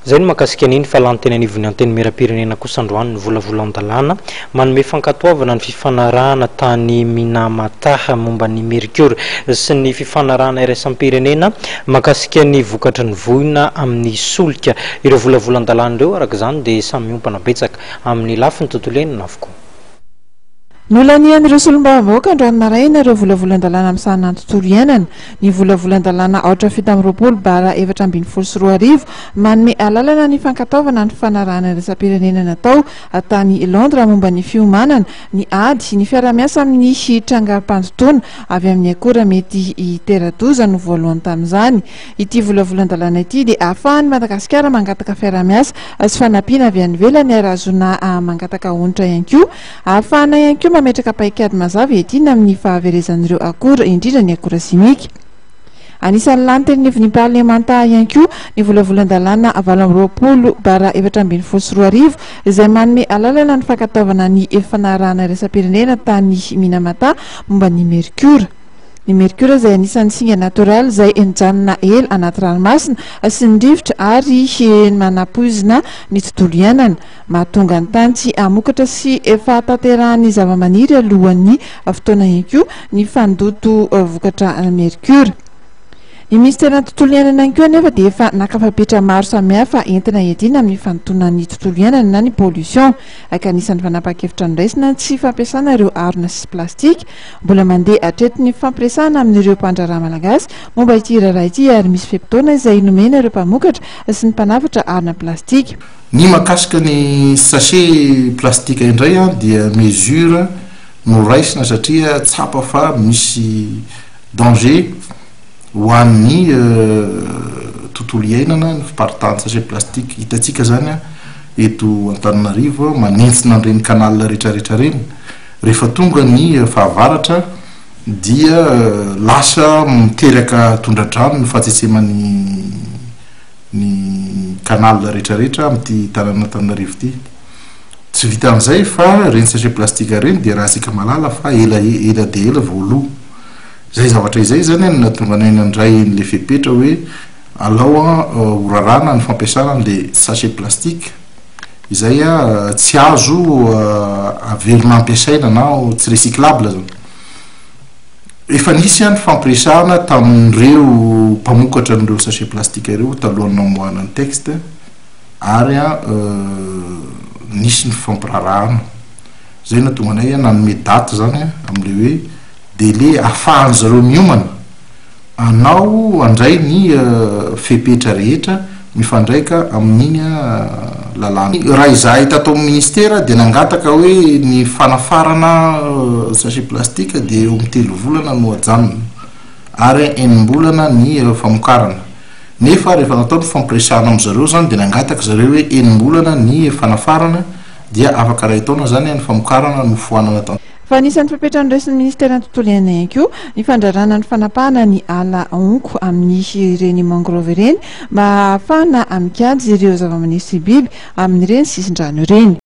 zay no makasika niny fa lantenanivony anteny mera-pirenena kosa androany ny volavolan-dalàna manome fankatoavana ny fifanarahana tany Minamata momba ny Mercure sy ny fifanarahana iraisam-pirenena makasika ny vokatry ny voina amin'ny solika. Ireo volavolan-dalàna ireo araka izany dia samy miompana betsaka amin'ny lafiny tontolo iainana avokoa. Nolanian'ireo solombavambahoaka androany maraina ireo volavolan-dalàna amin'ny sahan'ny tontolo iainana. Ny volavolan-dalàna 8/7/2024 manome alalana ny fankataovana ny fifanarahana iraisam-pirenena natao tany Londres momba ny fiomanana, ny ady, ny fiara-miasa amin'ny trangaram-pandotona avy amin'ny akora mety hitera-doza no voalohany tamin'izany. Ity volavolan-dalàna ity dia ahafahan'ny Madagasikara mangataka fiara-miasa sy fanampiana avy any ivelany ary azona mangataka onitra ihany koa, ahafahana ihany koa mametraka paikady mazava etina amin'ny fahaverezan'ireo akora indrindra ny akora simika. Anisan'ny lanten'ny parlemanta ihany koa ny volavolan-dalàna 8/7/2024 izay manome alalana ny fankataovana ny fifanarahana iraisam-pirenena tany Minamata momba ny Mercure. Ny Mercure izay anisan'ny singa natoraly izay mijanona ela anaty ranomasina sy ny rivotra ary manapoizina ny tontolo iainana, mahatonga ny tany tsy hamokatra sy efa tanterahany zava-maniry alohan'ny fotoana ihany koa ny fandoto vokatra Mercure. Ny ministera tontolo iainana ihany koa anefa dia efa nakafapetra maro samihafa entina iadina amin'ny fanotona ny tontolo iainana na ny pollution. Anisan'ny fanapakevitra niraisina tsy fampiasana ireo arona sy plastika, mbola mandeha hatreto ny fampiasana amin'ireo mpandraraha malagasy momba ity raharaha ity ary misy fempitona izay nomena ireo mpamokatra sy ny mpanafatra arona plastika. Ny makasika ny sachet plastika indray dia mesure no raisina satria tsapa fa misy danger ho an'ny tontolo iainana ny fiparitahany sachet plastika. Hitantsika zany eto Antananarivo manentsina an'ireny canal rehetrarehetra reny, rehefa tonga ny fahavaratra dia lasa miteraka tondradrano ny fahatsetseman'ny canal rehetrarehetra amin'ity tanàna Antananarivo ity. Tsy vita amin'izay fa reny sachet plastika reny dia raha asika malala fa ela dia ela voaloha. Zay zavatra izay zany natonga nandray n'le fepetra hoe alao horarana ny fampiasana n'le sachet plastique izay tsy azo avelona ampiasaina na tsy recyclable zany. Efa nisy ny fampiresahana tamin'ireo mpamokatra n'ireo sachet plastique ireo talohan'ny namoahana ny texte ary nisy ny fampirarahana. Zay natonga nay nanome daty zany amin'le hoe délai ahafahan zareo miomana anao andray ny fepetra rehetra mifandraika amin'iny lalàna. Raha izahay tato amin'ny ministera dia nangataka hoe ny fanafarana sachet plastika dia eo amin'ny 3 volana no ajanona ary 9 bolana ny famokarana. Nefa rehefa natao ny fampiresahana amin'zareo zany dia nangataka zareo hoe 9 bolana ny fanafarana dia afaka ray taona zany ny famokarana no foanana tany. Fa anisan'ny fepetra niraisin'ny ministera tontolo iainana ihany koa ny fandrarana ny fanapahana ny ala onko amin'ny ireny mangrove ireny mba ahafahana amikajy ireo zava-maniry sy biby amin'ireny sisin-drano ireny.